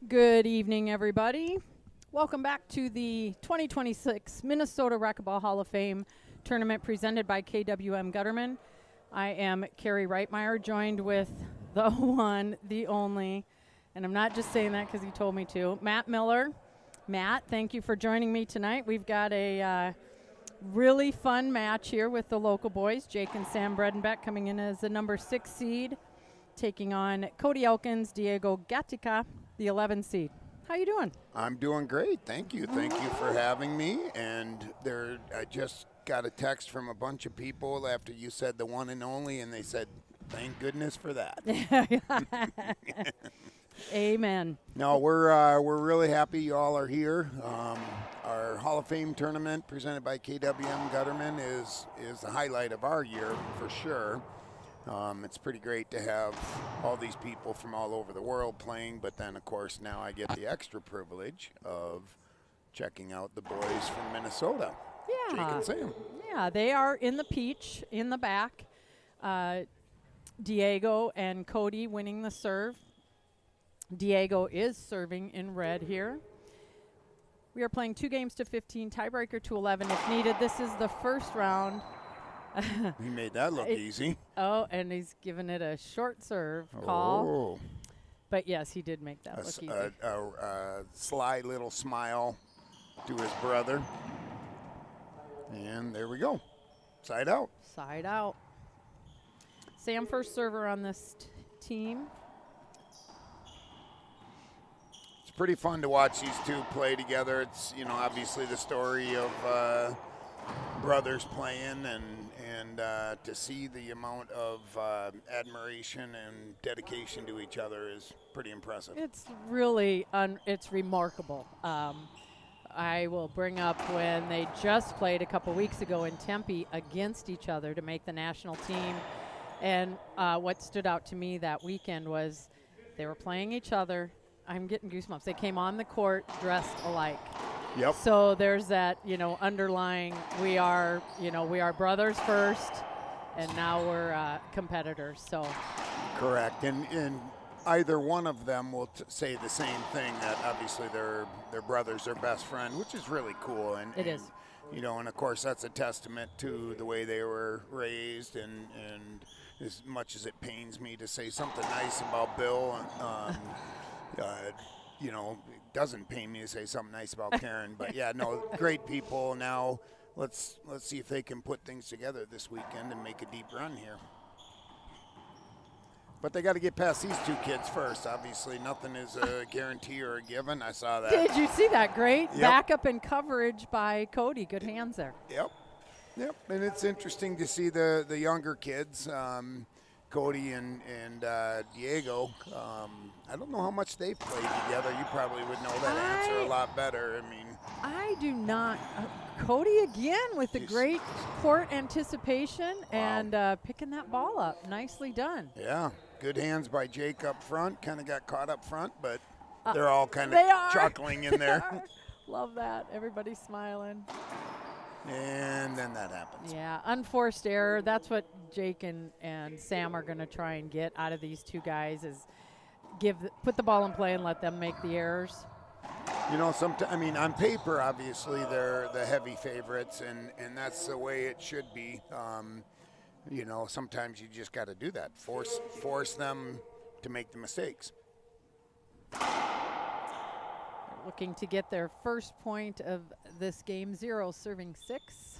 Good evening, everybody. Welcome back to the 2026 Minnesota Racquetball Hall of Fame tournament presented by KWM Gutterman. I am Carrie Reitmeyer, joined with the one, the only, and I'm not just saying that because he told me to, Matt Miller. Matt, thank you for joining me tonight. We've got a really fun match here with the local boys, Jake and Sam Bredenbeck coming in as the number 6 seed, taking on Cody Elkins, Diego GATICA, the 11 seed. How you doing? I'm doing great. Thank you. Thank you for having me. And I just got a text from a bunch of people after you said the one and only, and they said, thank goodness for that. Amen. No, we're really happy you all are here. Our Hall of Fame tournament presented by KWM Gutterman is the highlight of our year for sure. It's pretty great to have all these people from all over the world playing, but then, of course, now I get the extra privilege of checking out the boys from Minnesota. Yeah. Jake and Sam. Yeah, they are in the peach in the back. Diego and Cody winning the serve. Diego is serving in red here. We are playing 2 games to 15, tiebreaker to 11 if needed. This is the first round. He made that look easy. Oh, and he's giving it a short serve call. Oh. But, yes, he did make that look easy. A sly little smile to his brother. And there we go. Side out. Side out. Sam, first server on this team. It's pretty fun to watch these two play together. It's, obviously the story of brothers playing and to see the amount of admiration and dedication to each other is pretty impressive. It's really it's remarkable. I will bring up when they just played a couple weeks ago in Tempe against each other to make the national team. And what stood out to me that weekend was they were playing each other. I'm getting goosebumps. They came on the court dressed alike. Yep. So there's that, underlying we are brothers first, and now we're competitors. So. Correct. And either one of them will say the same thing, that obviously their brother's their best friend, which is really cool. And it is. And of course that's a testament to the way they were raised. And as much as it pains me to say something nice about Bill, it doesn't pain me to say something nice about Karen, but yeah, no, great people. Now let's see if they can put things together this weekend and make a deep run here. But they got to get past these 2 kids first. Obviously, nothing is a guarantee or a given. I saw that. Did you see that? Great Yep. backup and coverage by Cody. Good hands there. Yep. And it's interesting to see the younger kids, Cody and Diego. I don't know how much they've played together. You probably would know that answer a lot better. I do not. Cody again with the great court anticipation. Wow. And picking that ball up. Nicely done. Yeah, good hands by Jake up front. Kind of got caught up front, but they're all kind of chuckling in there. Love that. Everybody's smiling. And then that happens. Yeah, unforced error. That's what Jake and Sam are going to try and get out of these 2 guys is put the ball in play and let them make the errors. On paper, obviously, they're the heavy favorites, and that's the way it should be. Sometimes you just got to do that. Force them to make the mistakes. Looking to get their first point of this game, 0 serving 6.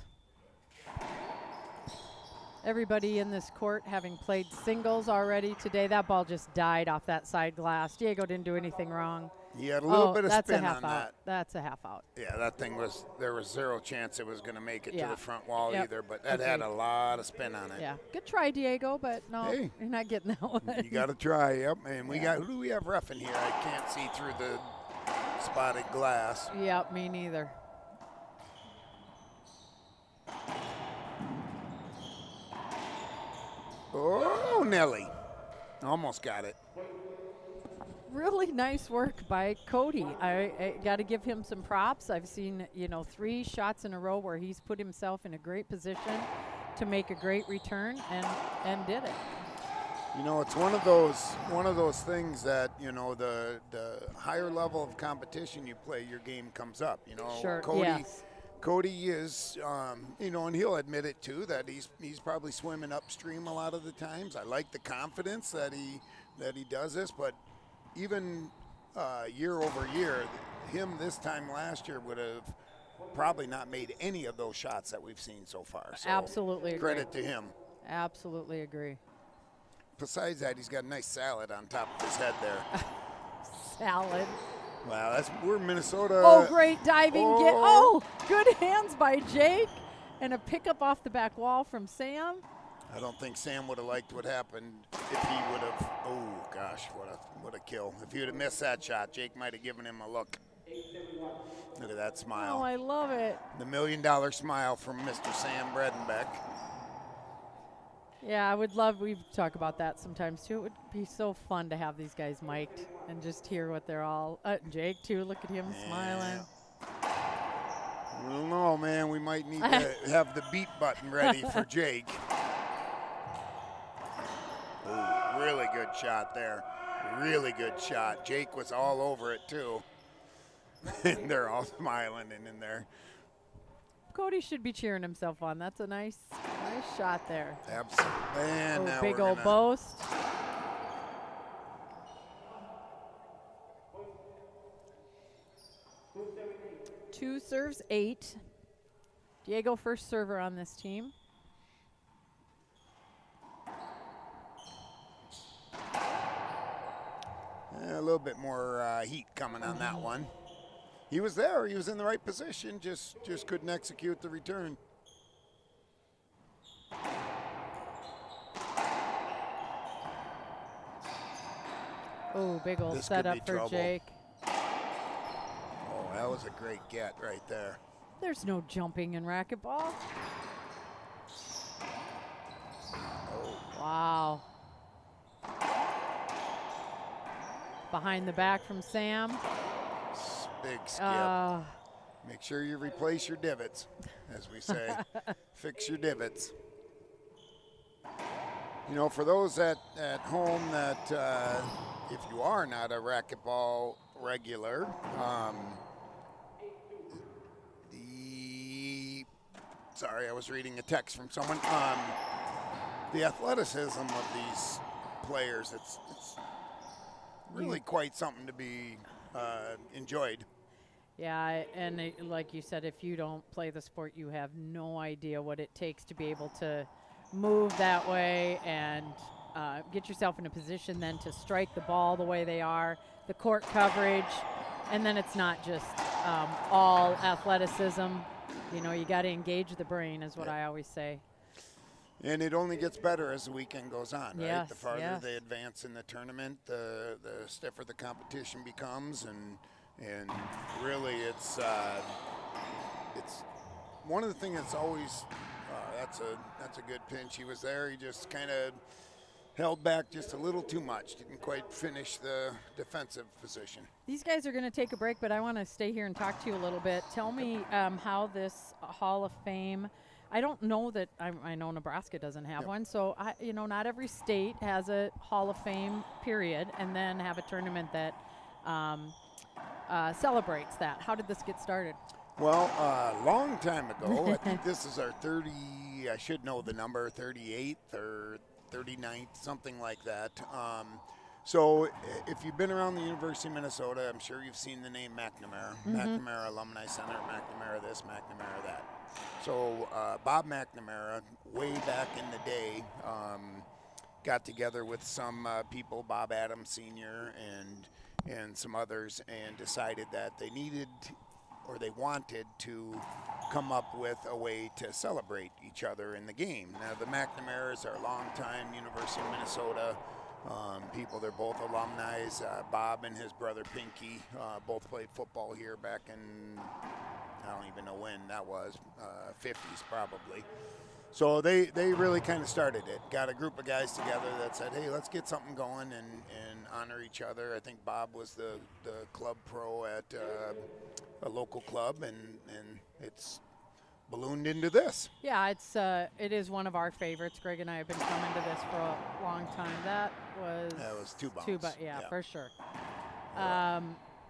Everybody in this court having played singles already today. That ball just died off that side glass. Diego didn't do anything wrong. He had a little bit of spin on that. That's a half out. Yeah, that thing there was 0 chance it was going to make it to the front wall either, but that Agreed. had a lot of spin on it. Yeah, good try, Diego, but no, hey, you're not getting that one. You got to try, yep. And who do we have ref in here? I can't see through the spotted glass. Yep, me neither. Oh, Nelly. Almost got it. Really nice work by Cody. I got to give him some props. I've seen, 3 shots in a row where he's put himself in a great position to make a great return and did it. You know, it's one of those things that, you know, the higher level of competition you play, your game comes up. You know, Sure. Cody is, you know, and he'll admit it too, that he's probably swimming upstream a lot of the times. I like the confidence that he does this, but even year over year, him this time last year would have probably not made any of those shots that we've seen so far. So Absolutely agree. credit to him. Absolutely agree. Besides that, he's got a nice salad on top of his head there. Salad. Wow, we're Minnesota. Oh, great diving get. Oh, good hands by Jake. And a pickup off the back wall from Sam. I don't think Sam would have liked what happened if he would have. Oh, gosh, what a kill. If he would have missed that shot, Jake might have given him a look. Look at that smile. Oh, I love it. The $1 million smile from Mr. Sam Bredenbeck. Yeah, I would love, we talk about that sometimes too. It would be so fun to have these guys mic'd and just hear what they're all, Jake too, look at him smiling. I don't know, man, we might need to have the beat button ready for Jake. Ooh, really good shot there. Really good shot. Jake was all over it too. And they're all smiling and in there. Cody should be cheering himself on. That's a nice shot there. Absolutely. And now big we're old boast. Two serves, 8. Diego, first server on this team. A little bit more heat coming on that one. He was there. He was in the right position. Just couldn't execute the return. Oh, big old setup for Jake. Oh, that was a great get right there. There's no jumping in racquetball. Oh. Wow. Behind the back from Sam. Big skip. Make sure you replace your divots, as we say. Fix your divots. You know, for those at home that, if you are not a racquetball regular, sorry, I was reading a text from someone. The athleticism of these players, it's really quite something to be enjoyed. Yeah, and like you said, if you don't play the sport, you have no idea what it takes to be able to move that way and get yourself in a position then to strike the ball the way they are, the court coverage, and then it's not just all athleticism. You know, you got to engage the brain is what I always say. And it only gets better as the weekend goes on, right? Yes, the farther they advance in the tournament, the stiffer the competition becomes, and really it's one of the things that's always that's a good pinch. He was there. He just kind of held back just a little too much. Didn't quite finish the defensive position. These guys are going to take a break, but I want to stay here and talk to you a little bit. Tell me how this Hall of Fame. I don't know that I know Nebraska doesn't have one, so you know, not every state has a Hall of Fame period, and then have a tournament that celebrates that. How did this get started? Well, a long time ago. I think this is our 30. I should know the number, 38th or 39th, something like that. So if you've been around the University of Minnesota, I'm sure you've seen the name McNamara. McNamara Alumni Center, McNamara this, McNamara that. So Bob McNamara, way back in the day, got together with some people, Bob Adams Sr. and some others, and decided that they needed or they wanted to come up with a way to celebrate each other in the game. Now, the McNamaras are longtime University of Minnesota people. They're both alumni. Bob and his brother Pinky both played football here back in, I don't even know when that was, 50s probably. So they really kind of started it. Got a group of guys together that said, hey, let's get something going and honor each other. I think Bob was the club pro at a local club, and it's ballooned into this. Yeah, it is one of our favorites. Greg and I have been coming to this for a long time. That was two bounce. Yeah, Yeah. for sure. Yeah.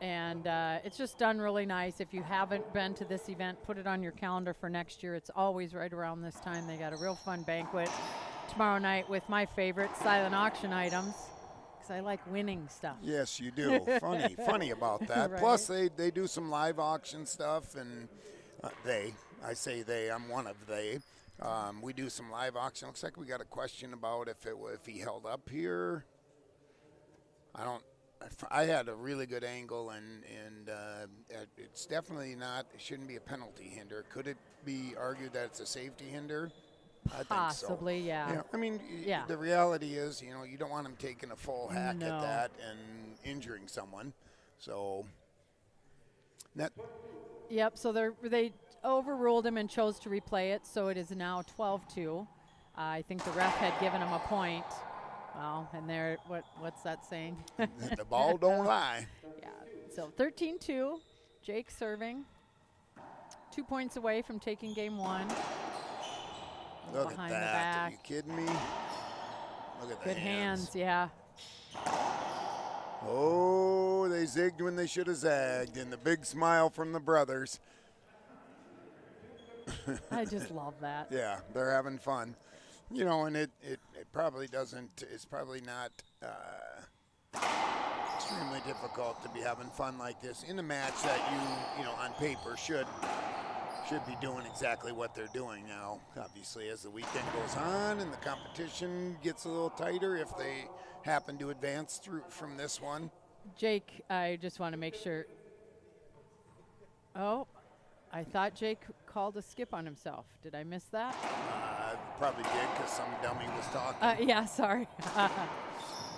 And it's just done really nice. If you haven't been to this event, put it on your calendar for next year. It's always right around this time. They got a real fun banquet tomorrow night with my favorite silent auction items, because I like winning stuff. Yes, you do. funny about that. Right. Plus, they do some live auction stuff, and I say they, I'm one of they. We do some live auction. Looks like we got a question about if he held up here. I had a really good angle, and it's definitely not. It shouldn't be a penalty hinder. Could it be argued that it's a safety hinder? I Possibly, think so. yeah. I mean, the reality is, you don't want him taking a full hack at that and injuring someone. So that. Yep. So they overruled him and chose to replay it. So it is now 12-2. I think the ref had given him a point. Well, and there, what's that saying? The ball don't lie. Yeah. So 13-2. Jake serving. 2 points away from taking game one. Look Behind at the that. back. Are you kidding me? Look at the Good hands, yeah. Oh, they zigged when they should have zagged, and the big smile from the brothers. I just love that. Yeah, they're having fun. And it probably doesn't, it's probably not extremely difficult to be having fun like this in a match that you on paper should be doing exactly what they're doing now. Obviously, as the weekend goes on and the competition gets a little tighter, if they happen to advance through from this one. Jake, I just want to make sure. Oh, I thought Jake called a skip on himself. Did I miss that? Probably did, because some dummy was talking. Yeah, sorry.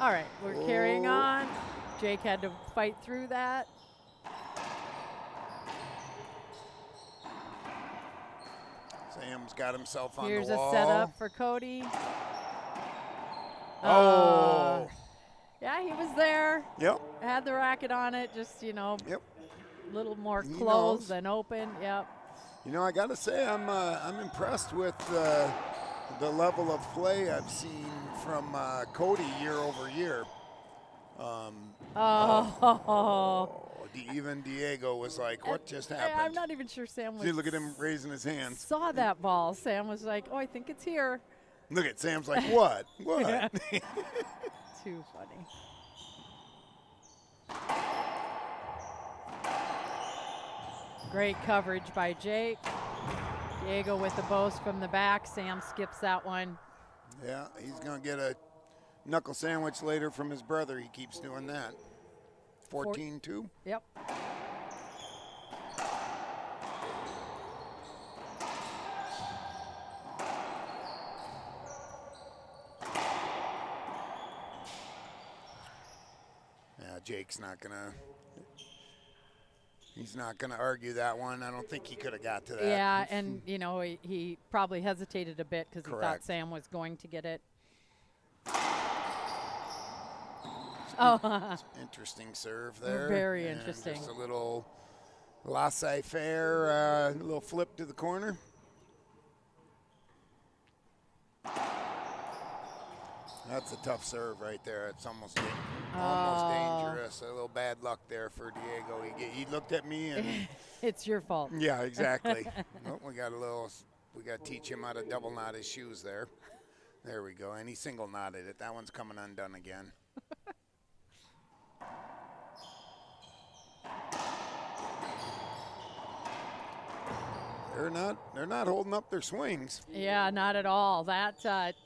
All right, we're carrying on. Jake had to fight through that. Sam's got himself on Here's the wall. a setup for Cody. Oh. Yeah, he was there. Yep. Had the racket on it, just, Yep. a little more He closed knows. than open. Yep. I got to say, I'm impressed with the level of play I've seen from Cody year over year. Even Diego was like, what just happened? I'm not even sure Sam was. See, look at him raising his hands. Saw that ball. Sam was like, oh, I think it's here. Look at Sam's like, what? What? Yeah. Too funny. Great coverage by Jake. Diego with the boast from the back. Sam skips that one. Yeah, he's going to get a knuckle sandwich later from his brother. He keeps doing that. 14-2. Yep. Yeah, Jake's not going to. He's not going to argue that one. I don't think he could have got to that. Yeah, and, he probably hesitated a bit because he thought Correct. Sam was going to get it. Interesting serve there. Very And interesting. Just a little laissez-faire, little flip to the corner. That's a tough serve right there. It's almost dangerous. A little bad luck there for Diego. He looked at me and It's your fault. yeah, exactly. Well, we got to teach him how to double knot his shoes there. There we go. And he single knotted it. That one's coming undone again. They're not holding up their swings. Yeah, not at all. That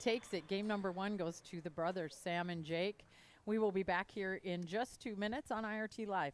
takes it. Game number one goes to the brothers, Sam and Jake. We will be back here in just 2 minutes on IRT Live.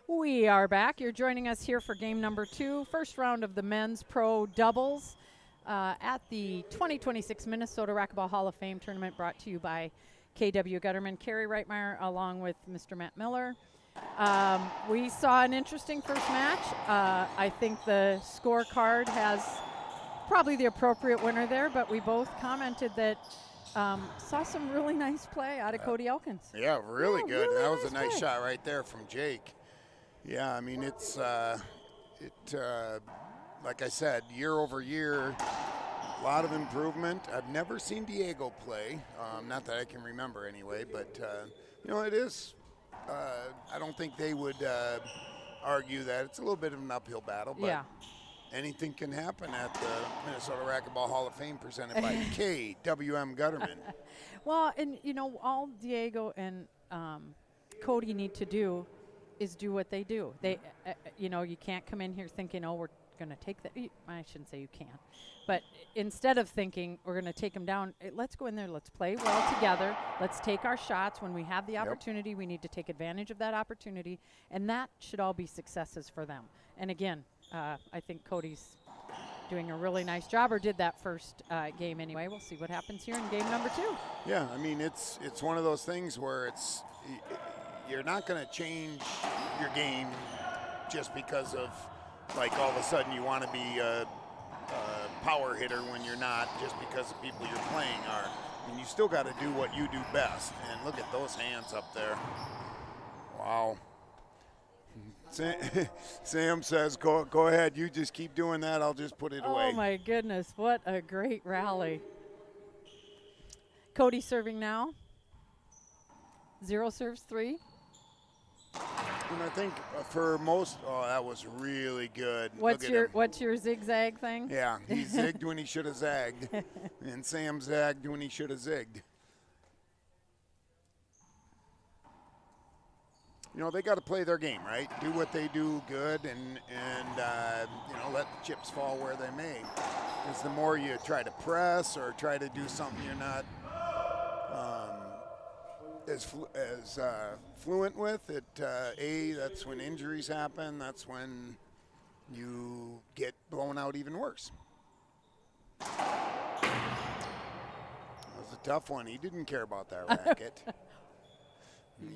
We are back. You're joining us here for game number 2, first round of the men's pro doubles at the 2026 Minnesota Racquetball Hall of Fame tournament, brought to you by KW Gutterman. Carrie Reitmeyer along with Mr. Matt Miller. We saw an interesting first match. I think the scorecard has probably the appropriate winner there, but we both commented that saw some really nice play out of Cody Elkins. Yeah, really good. Really that was a nice play. shot right there from Jake. Yeah, I mean, it's, like I said, year over year, a lot of improvement. I've never seen Diego play, not that I can remember anyway, but, you know, it is, I don't think they would argue that. It's a little bit of an uphill battle, but Yeah. anything can happen at the Minnesota Racquetball Hall of Fame presented by KWM Gutterman. Well, and, you know, all Diego and Cody need to do is do what they do. They, you know, you can't come in here thinking, oh, we're going to take that. I shouldn't say you can't. But instead of thinking we're going to take them down, let's go in there, let's play well together. Let's take our shots. When we have the opportunity, we need to take advantage of that opportunity. And that should all be successes for them. And again, I think Cody's doing a really nice job, or did that first game anyway. We'll see what happens here in game number 2. Yeah, I mean, it's one of those things where it's you're not going to change your game just because of, like, all of a sudden you want to be a power hitter when you're not, just because the people you're playing are. I mean, you still got to do what you do best. And look at those hands up there. Wow. Sam says, go ahead. You just keep doing that. I'll just put it away. Oh, my goodness. What a great rally. Cody serving now. 0 serves 3. And I think for most, that was really good. What's your zigzag thing? Yeah, he zigged when he should have zagged. And Sam zagged when he should have zigged. You know, they got to play their game, right? Do what they do good, and you know, let the chips fall where they may. Because the more you try to press or try to do something you're not as fluent with, that's when injuries happen. That's when you get blown out even worse. That was a tough one. He didn't care about that racket.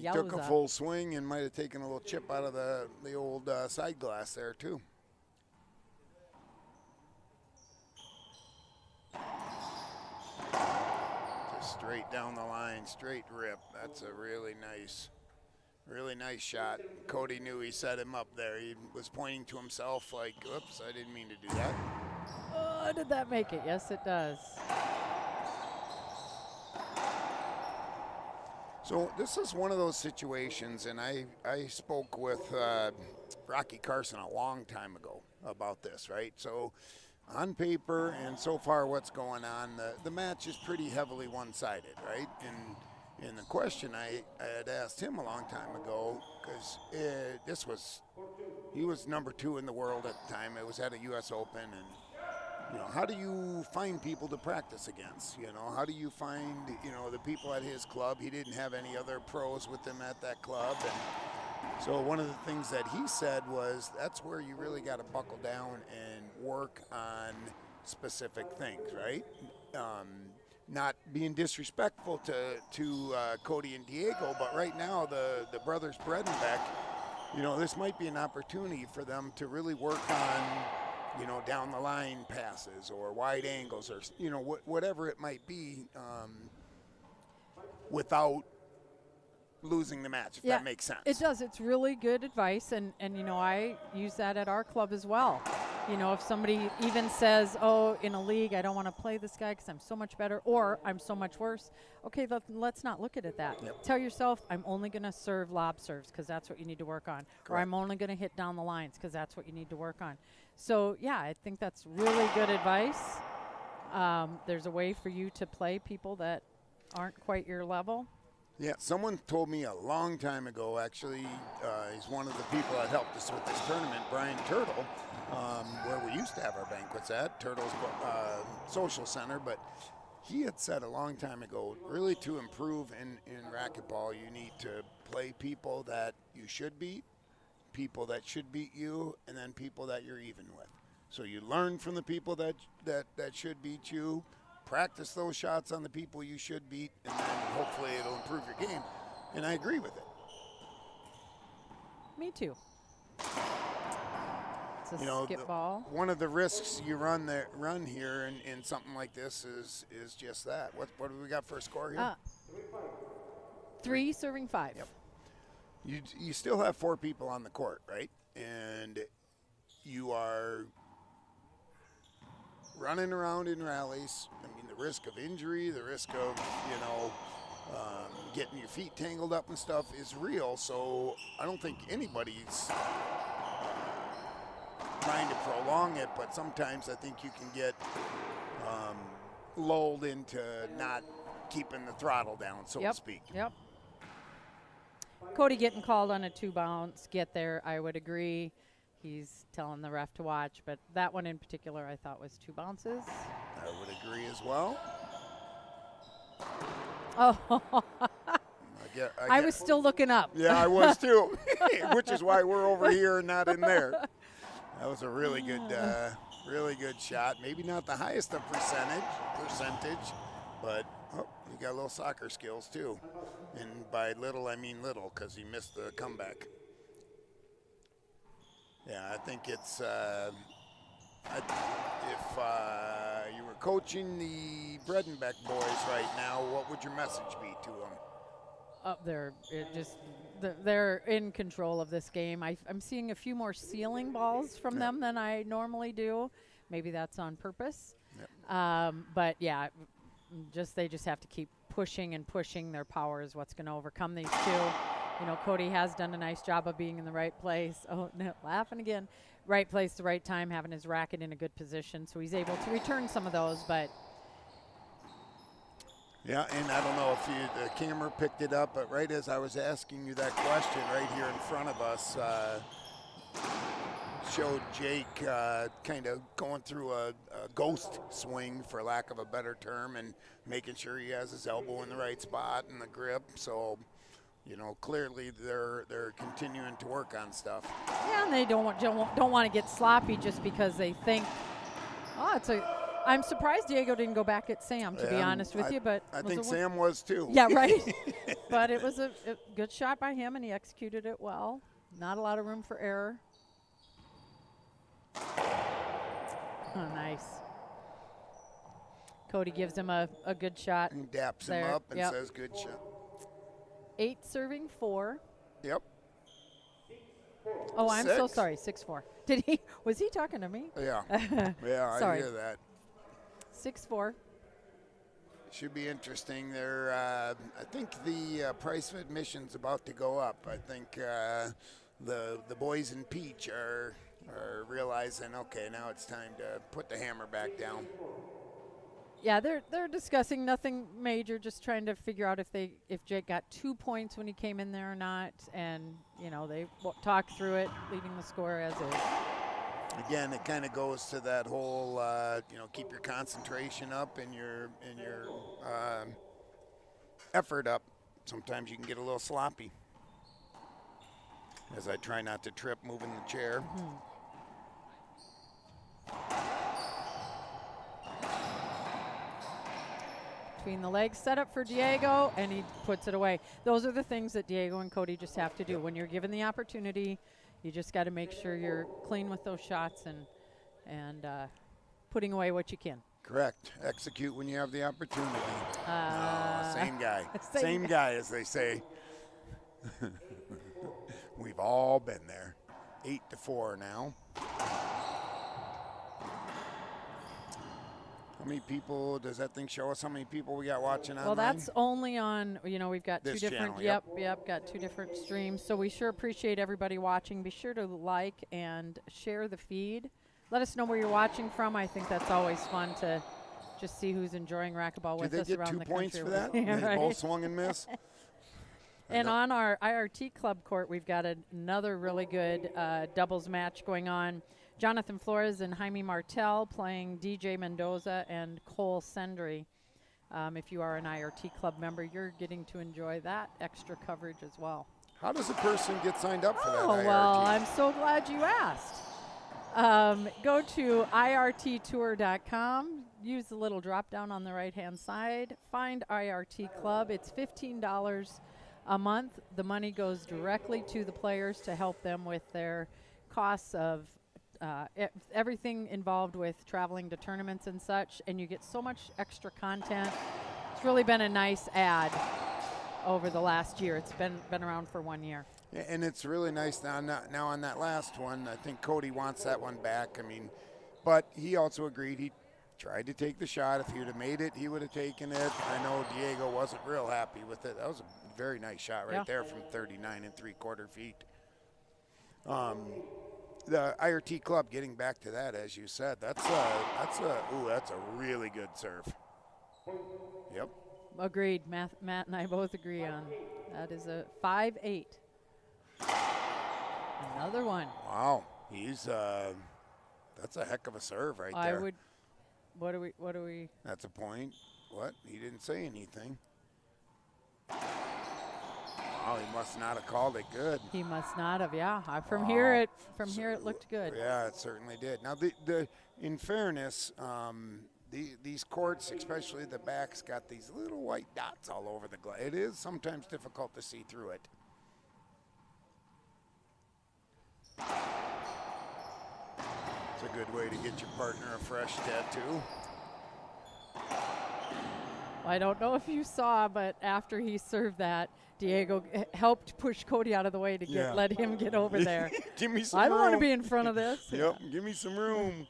He took a full swing and might have taken a little chip out of the old side glass there, too. Just straight down the line, straight rip. That's a really nice shot. Cody knew he set him up there. He was pointing to himself like, oops, I didn't mean to do that. Oh, did that make it? Yes, it does. So this is one of those situations, and I spoke with Rocky Carson a long time ago about this, right? So on paper and so far what's going on, the match is pretty heavily one-sided, right? And the question I had asked him a long time ago, because he was number 2 in the world at the time. It was at a U.S. Open, and you know, how do you find people to practice against? You know, how do you find, you know, the people at his club? He didn't have any other pros with him at that club. And so one of the things that he said was that's where you really got to buckle down and work on specific things, right? Not being disrespectful to Cody and Diego, but right now the brothers Bredenbeck, you know, this might be an opportunity for them to really work on, you know, down the line passes or wide angles or, you know, whatever it might be, without losing the match, if that makes sense. It does. It's really good advice, and you know, I use that at our club as well. You know, if somebody even says, oh, in a league, I don't want to play this guy because I'm so much better, or I'm so much worse, okay, let's not look at it that. Yep. Tell yourself, I'm only going to serve lob serves because that's what you need to work on. Correct. Or I'm only going to hit down the lines because that's what you need to work on. So, yeah, I think that's really good advice. There's a way for you to play people that aren't quite your level. Yeah, someone told me a long time ago, actually, he's one of the people that helped us with this tournament, Brian Turtle, where we used to have our banquets at, Turtle's Social Center, but he had said a long time ago, really to improve in racquetball, you need to play people that you should beat, people that should beat you and then people that you're even with. So you learn from the people that should beat you, practice those shots on the people you should beat, and then hopefully it'll improve your game. And I agree with it. Me too. It's a You know, skip ball. one of the risks you run here in something like this is just that. What do we got for a score here? 3 serving 5. Yep. You still have 4 people on the court, right? And you are running around in rallies. I mean, the risk of injury, the risk of, getting your feet tangled up and stuff is real. So I don't think anybody's trying to prolong it, but sometimes I think you can get lulled into not keeping the throttle down, so to speak. Yep. Cody getting called on a 2 bounce, get there, I would agree. He's telling the ref to watch, but that one in particular I thought was 2 bounces. I would agree as well. Oh, I was still looking up. Yeah, I was too, which is why we're over here and not in there. That was a really good shot. Maybe not the highest of percentage, but you got a little soccer skills too. And by little, I mean little, because he missed the comeback. Yeah, I think it's if you were coaching the Brendenbeck boys right now, what would your message be to them? Up there, they're in control of this game. I'm seeing a few more ceiling balls from them than I normally do. Maybe that's on purpose. Yep. But yeah, they just have to keep pushing and pushing. Their power is what's going to overcome these two. You know, Cody has done a nice job of being in the right place. Oh, no, laughing again. Right place, the right time, having his racket in a good position. So he's able to return some of those, but. Yeah, and I don't know if the camera picked it up, but right as I was asking you that question right here in front of us, showed Jake kind of going through a ghost swing, for lack of a better term, and making sure he has his elbow in the right spot and the grip. So, clearly they're continuing to work on stuff. Yeah, and they don't want to get sloppy just because they think, I'm surprised Diego didn't go back at Sam, to be honest with you. But I think Sam was too. Yeah, right. But it was a good shot by him, and he executed it well. Not a lot of room for error. Oh, nice. Cody gives him a good shot. And daps him up and says, good shot. 8 serving 4. Yep. Oh, I'm so sorry. 6-4. Was he talking to me? Yeah. Yeah, Sorry. I hear that. 6-4. Should be interesting. I think the price of admission's about to go up. I think the boys in Peach are realizing, okay, now it's time to put the hammer back down. Yeah, they're discussing nothing major, just trying to figure out if Jake got 2 points when he came in there or not, and they talk through it, leaving the score as is. Again, it kind of goes to that whole keep your concentration up and your effort up. Sometimes you can get a little sloppy. As I try not to trip moving the chair. Mm-hmm. Between the legs, set up for Diego, and he puts it away. Those are the things that Diego and Cody just have to do. When you're given the opportunity, you just got to make sure you're clean with those shots and putting away what you can. Correct. Execute when you have the opportunity. Same guy. Same guy, as they say. We've all been there. 8-4 now. How many people does that thing show us? How many people we got watching online? Well, that's only on, we've got this 2 different, channel, yep, got 2 different streams. So we sure appreciate everybody watching. Be sure to like and share the feed. Let us know where you're watching from. I think that's always fun to just see who's enjoying racquetball with us around the country. Did they get 2 points for that? Yeah, They both swung and missed? And on our IRT club court, we've got another really good doubles match going on. Jonathan Flores and Jaime Martel playing DJ Mendoza and Cole Sendry. If you are an IRT club member, you're getting to enjoy that extra coverage as well. How does a person get signed up for that Oh, IRT? well, I'm so glad you asked. Go to irttour.com, use the little drop down on the right-hand side, find IRT Club. It's $15 a month. The money goes directly to the players to help them with their costs of everything involved with traveling to tournaments and such, and you get so much extra content. It's really been a nice ad over the last year. It's been around for 1 year. Yeah, and it's really nice now on that last one. I think Cody wants that one back. I mean, but he also agreed he tried to take the shot. If he would have made it, he would have taken it. I know Diego wasn't real happy with it. That was a very nice shot right there from 39 3/4 feet. The IRT Club, getting back to that, as you said, that's a really good serve. Yep. Agreed. Matt and I both agree on that. Is a 5-8. Another one. Wow, he's that's a heck of a serve right there. I would. What do we? That's a point. What? He didn't say anything. Wow, he must not have called it good. He must not have. Yeah. From here it looked good. Yeah, it certainly did. Now in fairness, these courts, especially the backs, got these little white dots all over the glass. It is sometimes difficult to see through it. It's a good way to get your partner a fresh tattoo. I don't know if you saw, but after he served that, Diego helped push Cody out of the way to let him get over there. Give me some I don't room. want to be in front of this. Yep, give me some room.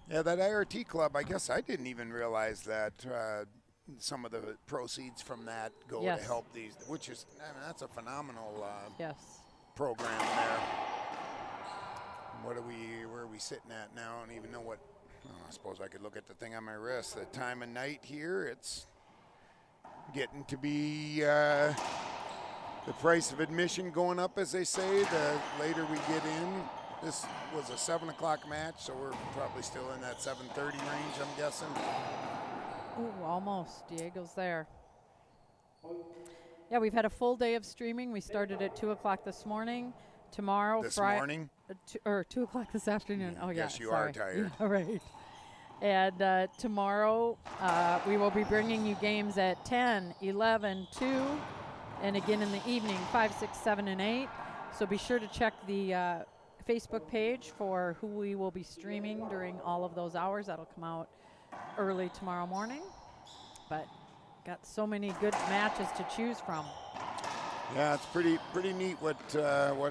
Yeah, that IRT Club, I guess I didn't even realize that some of the proceeds from that go to help these, which is, I mean, that's a phenomenal program there. Where are we sitting at now? I don't even know what. I suppose I could look at the thing on my wrist. The time of night here, it's getting to be the price of admission going up, as they say. The later we get in, this was a 7 o'clock match, so we're probably still in that 7:30 range, I'm guessing. Ooh, almost. Diego's there. Yeah, we've had a full day of streaming. We started at 2 o'clock this morning. Tomorrow, this morning? Or 2 o'clock this afternoon. Oh, yeah. Yes, you are tired. Yeah, right. And tomorrow, we will be bringing you games at 10, 11, 2, and again in the evening, 5, 6, 7, and 8. So be sure to check the Facebook page for who we will be streaming during all of those hours. That'll come out early tomorrow morning. But got so many good matches to choose from. Yeah, it's pretty neat what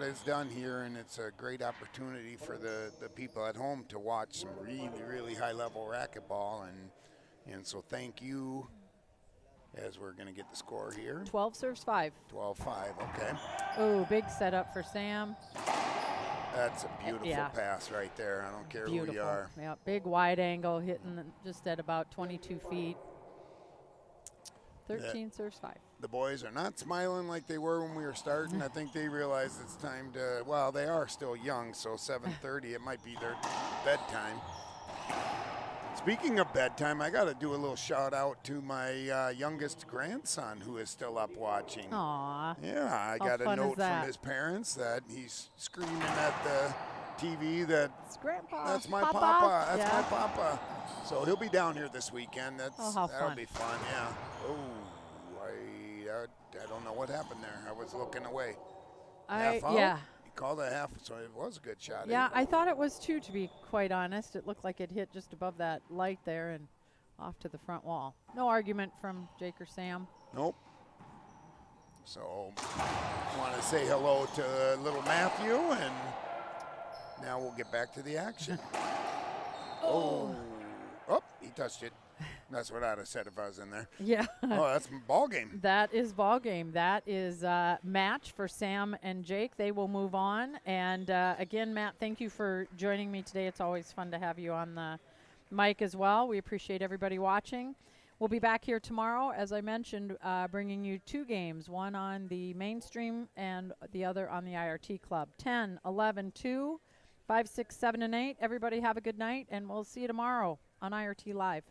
is done here, and it's a great opportunity for the people at home to watch some really high-level racquetball, and so thank you, as we're going to get the score here. 12 serves 5. 12-5, okay. Oh, big setup for Sam. That's a beautiful pass right there. I don't care who you are. Yeah, big wide angle, hitting just at about 22 feet. 13 serves 5. The boys are not smiling like they were when we were starting. I think they realize it's time to, well, they are still young, so 7:30, it might be their bedtime. Speaking of bedtime, I got to do a little shout out to my youngest grandson who is still up watching. Aww. Yeah, I got a note from his parents that he's screaming at the TV that that's my papa. That's my papa. So he'll be down here this weekend. That'll be fun. Yeah. Oh, I don't know what happened there. I was looking away. Half out? Yeah. You called it half, so it was a good shot. Yeah, I thought it was too, to be quite honest. It looked like it hit just above that light there and off to the front wall. No argument from Jake or Sam. Nope. So I want to say hello to little Matthew, and now we'll get back to the action. Oh, he touched it. That's what I'd have said if I was in there. Yeah. Oh, that's ball game. That is ball game. That is match for Sam and Jake. They will move on. And again, Matt, thank you for joining me today. It's always fun to have you on the mic as well. We appreciate everybody watching. We'll be back here tomorrow, as I mentioned, bringing you 2 games, one on the mainstream and the other on the IRT Club. 10, 11, 2, 5, 6, 7, and 8. Everybody have a good night, and we'll see you tomorrow on IRT Live.